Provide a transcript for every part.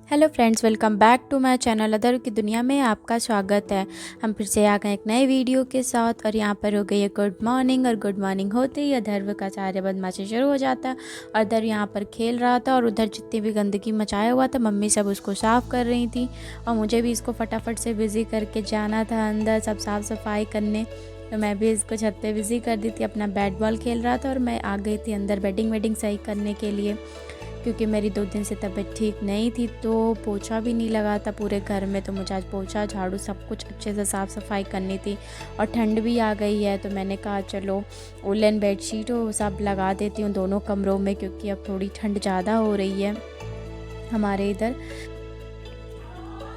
Hello friends, welcome back to my channel अदर की दुनिया में आपका स्वागत है। हम फिर से आ गए एक नए वीडियो के साथ और यहाँ पर हो गई है गुड मॉर्निंग। और गुड मॉर्निंग होते ही अधर्व का सारे बदमाशी शुरू हो जाता है। अधर यहाँ पर खेल रहा था और उधर जितनी भी गंदगी मचाया हुआ था मम्मी सब उसको साफ़ कर रही थी और मुझे भी इसको फटाफट से बिज़ी करके जाना था अंदर सब साफ़ सफाई करने। तो मैं भी इसको छत पे बिज़ी कर दी थी, अपना बैट बॉल खेल रहा था और मैं आ गई थी अंदर बेडिंग वेडिंग सही करने के लिए, क्योंकि मेरी 2 दिन से तबीयत ठीक नहीं थी तो पोछा भी नहीं लगा था पूरे घर में। तो मुझे आज पोछा झाड़ू सब कुछ अच्छे से साफ़ सफाई करनी थी और ठंड भी आ गई है तो मैंने कहा चलो वुलन बेडशीट वो सब लगा देती हूँ दोनों कमरों में, क्योंकि अब थोड़ी ठंड ज़्यादा हो रही है हमारे इधर।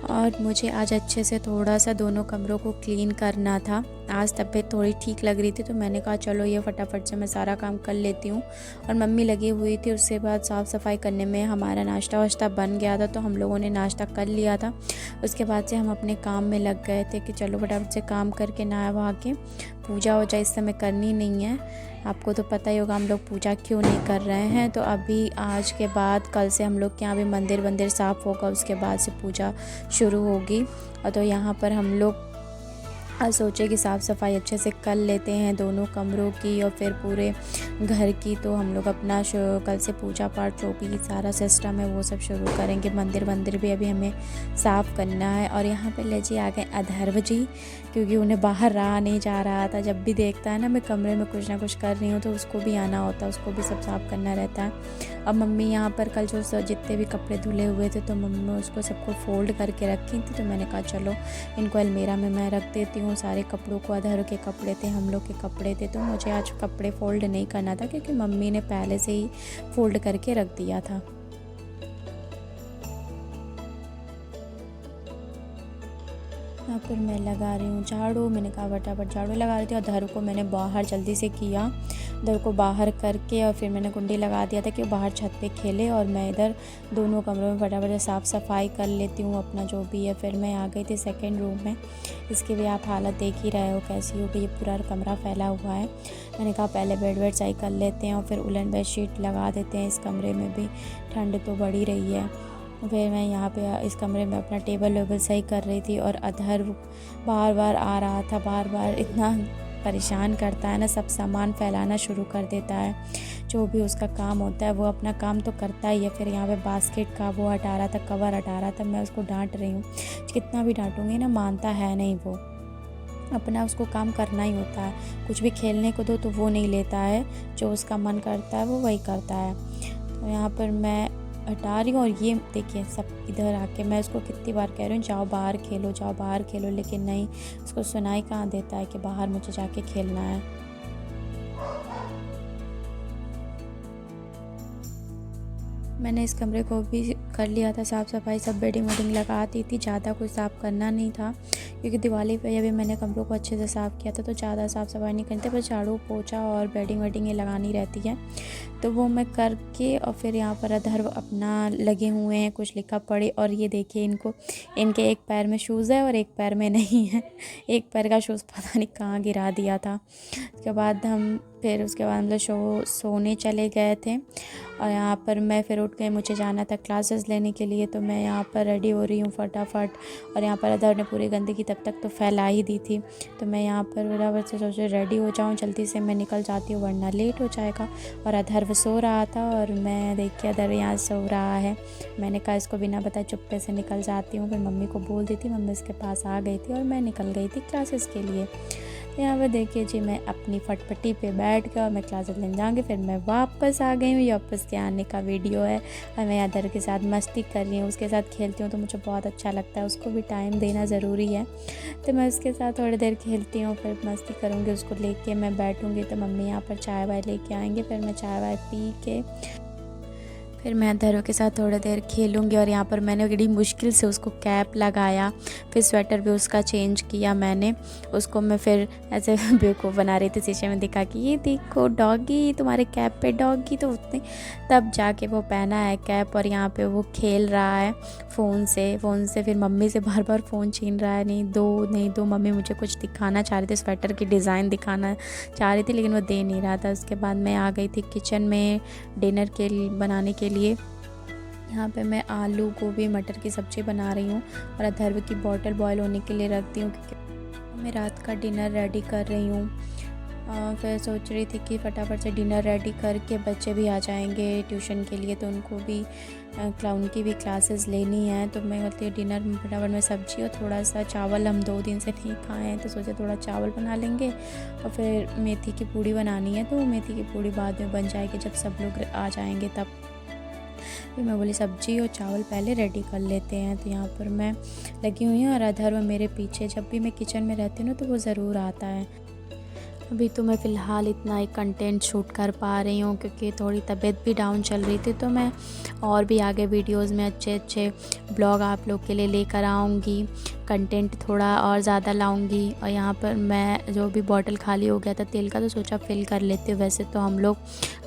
और मुझे आज अच्छे से थोड़ा सा दोनों कमरों को क्लीन करना था। आज तबीयत थोड़ी ठीक लग रही थी तो मैंने कहा चलो ये फटाफट से मैं सारा काम कर लेती हूँ। और मम्मी लगी हुई थी, उसके बाद साफ़ सफाई करने में हमारा नाश्ता वाश्ता बन गया था तो हम लोगों ने नाश्ता कर लिया था। उसके बाद से हम अपने काम में लग गए थे कि चलो फटाफट से काम करके नहा वहा के पूजा वूजा इस समय करनी नहीं है। आपको तो पता ही होगा हम लोग पूजा क्यों नहीं कर रहे हैं। तो अभी आज के बाद कल से हम लोग के यहाँ भी मंदिर वंदिर साफ़ होगा, उसके बाद से पूजा शुरू होगी। और तो यहाँ पर हम लोग आज सोचे कि साफ़ सफाई अच्छे से कर लेते हैं दोनों कमरों की और फिर पूरे घर की। तो हम लोग अपना कल से पूजा पाठ जो भी सारा सिस्टम है वो सब शुरू करेंगे। मंदिर वंदिर भी अभी हमें साफ़ करना है। और यहाँ पे ले जी आ गए अधर्व जी, क्योंकि उन्हें बाहर रहा नहीं जा रहा था। जब भी देखता है ना मैं कमरे में कुछ ना कुछ कर रही हूँ तो उसको भी आना होता है, उसको भी सब साफ़ करना रहता है। अब मम्मी यहाँ पर कल जो जितने भी कपड़े धुले हुए थे तो मम्मी उसको सबको फ़ोल्ड करके रखी थी। तो मैंने कहा चलो इनको अलमीरा में मैं रख देती हूँ सारे कपड़ों को। अधर के कपड़े थे, हम लोग के कपड़े थे, तो मुझे आज कपड़े फ़ोल्ड नहीं करना था क्योंकि मम्मी ने पहले से ही फ़ोल्ड करके रख दिया था। यहाँ पर मैं लगा रही हूँ झाड़ू। मैंने कहा फटाफट झाड़ू लगा रही थी और धर को मैंने बाहर जल्दी से किया, धर को बाहर करके और फिर मैंने कुंडी लगा दिया था कि वो बाहर छत पे खेले और मैं इधर दोनों कमरों में फटाफट साफ़ सफाई कर लेती हूँ अपना जो भी है। फिर मैं आ गई थी सेकेंड रूम में। इसकी भी आप हालत देख ही रहे हो कैसी हो गई, ये पूरा कमरा फैला हुआ है। मैंने कहा पहले बेड वेड सही कर लेते हैं और फिर उलन बेड शीट लगा देते हैं। इस कमरे में भी ठंड तो बढ़ी रही है। फिर मैं यहाँ पे इस कमरे में अपना टेबल वेबल सही कर रही थी और अधर बार बार आ रहा था, बार बार इतना परेशान करता है ना, सब सामान फैलाना शुरू कर देता है। जो भी उसका काम होता है वो अपना काम तो करता ही है। फिर यहाँ पे बास्केट का वो हटा रहा था, कवर हटा रहा था। मैं उसको डांट रही हूँ, कितना भी डांटूंगी ना मानता है नहीं वो, अपना उसको काम करना ही होता है। कुछ भी खेलने को दो तो वो नहीं लेता है, जो उसका मन करता है वो वही करता है। तो यहाँ पर मैं हटा रही हूँ और ये देखिए सब इधर आके मैं उसको कितनी बार कह रही हूँ जाओ बाहर खेलो, जाओ बाहर खेलो, लेकिन नहीं, उसको सुनाई कहाँ देता है कि बाहर मुझे जाके खेलना है। मैंने इस कमरे को भी कर लिया था साफ़ सफाई, सब बेडिंग वेडिंग लगा दी थी। ज़्यादा कुछ साफ़ करना नहीं था क्योंकि दिवाली पे अभी मैंने कमरों को अच्छे से साफ़ किया था तो ज़्यादा साफ़ सफाई नहीं करनी थी, बस झाड़ू पोछा और बेडिंग वेडिंग ये लगानी रहती है। तो वो मैं करके और फिर यहाँ पर अधर अपना लगे हुए हैं, कुछ लिखा पढ़े। और ये देखिए इनको, इनके एक पैर में शूज़ है और एक पैर में नहीं है। एक पैर का शूज़ पता नहीं कहाँ गिरा दिया था। उसके बाद हम लोग सोने चले गए थे। और यहाँ पर मैं फिर उठ गई, मुझे जाना था क्लासेस लेने के लिए। तो मैं यहाँ पर रेडी हो रही हूँ फटाफट। और यहाँ पर अधर ने पूरी गंदगी तब तक तो फैला ही दी थी। तो मैं यहाँ पर फटाफट से सोचे रेडी हो जाऊँ, जल्दी से मैं निकल जाती हूँ वरना लेट हो जाएगा। और अधर वो सो रहा था और मैं देखिए अधर यहाँ सो रहा है। मैंने कहा इसको बिना बताए चुप्पे से निकल जाती हूँ। फिर मम्मी को बोल दी थी, मम्मी उसके पास आ गई थी और मैं निकल गई थी क्लासेस के लिए। यहाँ पर देखिए जी मैं अपनी फटपटी पे बैठ कर और मैं क्लासेस लेने जाऊँगी। फिर मैं वापस आ गई हूँ, ये वापस के आने का वीडियो है। और मैं अदर के साथ मस्ती कर रही हूँ, उसके साथ खेलती हूँ तो मुझे बहुत अच्छा लगता है, उसको भी टाइम देना ज़रूरी है। तो मैं उसके साथ थोड़ी देर खेलती हूँ, फिर मस्ती करूँगी, उसको लेके मैं बैठूँगी। तो मम्मी यहाँ पर चाय वाय लेके आएंगे, फिर मैं चाय वाय पी के फिर मैं अधरों के साथ थोड़ी देर खेलूँगी। और यहाँ पर मैंने बड़ी मुश्किल से उसको कैप लगाया, फिर स्वेटर भी उसका चेंज किया मैंने। उसको मैं फिर ऐसे बेवकूफ़ बना रही थी शीशे में दिखा कि ये देखो डॉगी, तुम्हारे कैप पे डॉगी। तो उसने तब जाके वो पहना है कैप और यहाँ पे वो खेल रहा है फ़ोन से। फिर मम्मी से बार बार फ़ोन छीन रहा है, नहीं दो मम्मी, मुझे कुछ दिखाना चाह रही थी, स्वेटर की डिज़ाइन दिखाना चाह रही थी लेकिन वो दे नहीं रहा था। उसके बाद मैं आ गई थी किचन में डिनर के बनाने के लिए। यहाँ पे मैं आलू गोभी मटर की सब्ज़ी बना रही हूँ और अथर्व की बॉटल बॉयल होने के लिए रख दी हूँ, क्योंकि मैं रात का डिनर रेडी कर रही हूँ। फिर सोच रही थी कि फटाफट से डिनर रेडी करके बच्चे भी आ जाएंगे ट्यूशन के लिए, तो उनको भी क्लाउन की भी क्लासेस लेनी है। तो मैं बोलती डिनर में फटाफट में सब्ज़ी और थोड़ा सा चावल, हम 2 दिन से नहीं खाए हैं तो सोचे थोड़ा चावल बना लेंगे। और फिर मेथी की पूड़ी बनानी है, तो मेथी की पूड़ी बाद में बन जाएगी जब सब लोग आ जाएंगे तब। फिर मैं बोली सब्ज़ी और चावल पहले रेडी कर लेते हैं। तो यहाँ पर मैं लगी हुई हूँ और अधर्व मेरे पीछे, जब भी मैं किचन में रहती हूँ ना तो वो ज़रूर आता है। अभी तो मैं फ़िलहाल इतना ही कंटेंट शूट कर पा रही हूँ, क्योंकि थोड़ी तबीयत भी डाउन चल रही थी। तो मैं और भी आगे वीडियोस में अच्छे अच्छे ब्लॉग आप लोग के लिए लेकर आऊँगी, कंटेंट थोड़ा और ज़्यादा लाऊँगी। और यहाँ पर मैं जो भी बॉटल खाली हो गया था तेल का, तो सोचा फिल कर लेते। वैसे तो हम लोग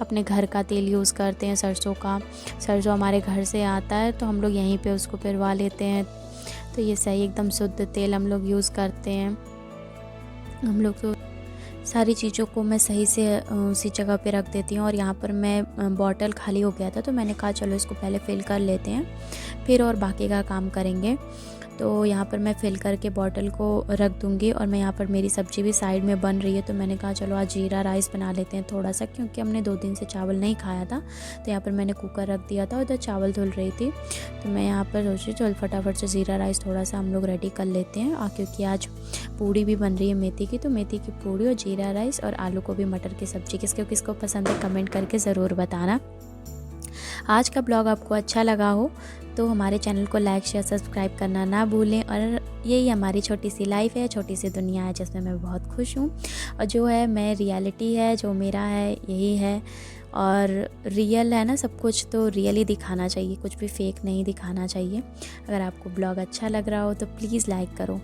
अपने घर का तेल यूज़ करते हैं, सरसों का। सरसों हमारे घर से आता है तो हम लोग यहीं पर उसको पिरवा लेते हैं। तो ये सही एकदम शुद्ध तेल हम लोग यूज़ करते हैं। हम लोग तो सारी चीज़ों को मैं सही से उसी जगह पे रख देती हूँ। और यहाँ पर मैं बॉटल खाली हो गया था तो मैंने कहा चलो इसको पहले फ़िल कर लेते हैं, फिर और बाकी का काम करेंगे। तो यहाँ पर मैं फ़िल करके बॉटल को रख दूँगी। और मैं यहाँ पर मेरी सब्ज़ी भी साइड में बन रही है, तो मैंने कहा चलो आज जीरा राइस बना लेते हैं थोड़ा सा, क्योंकि हमने 2 दिन से चावल नहीं खाया था। तो यहाँ पर मैंने कुकर रख दिया था, उधर चावल धुल रही थी। तो मैं यहाँ पर सोची चल फटाफट से ज़ीरा राइस थोड़ा सा हम लोग रेडी कर लेते हैं। क्योंकि आज पूड़ी भी बन रही है मेथी की, तो मेथी की पूड़ी और जीरा राइस और आलू गोभी मटर की सब्ज़ी किसको पसंद है कमेंट करके ज़रूर बताना। आज का ब्लॉग आपको अच्छा लगा हो तो हमारे चैनल को लाइक शेयर सब्सक्राइब करना ना भूलें। और यही हमारी छोटी सी लाइफ है, छोटी सी दुनिया है जिसमें मैं बहुत खुश हूँ। और जो है मैं रियलिटी है, जो मेरा है यही है। और रियल है ना सब कुछ, तो रियल ही दिखाना चाहिए, कुछ भी फेक नहीं दिखाना चाहिए। अगर आपको ब्लॉग अच्छा लग रहा हो तो प्लीज़ लाइक करो।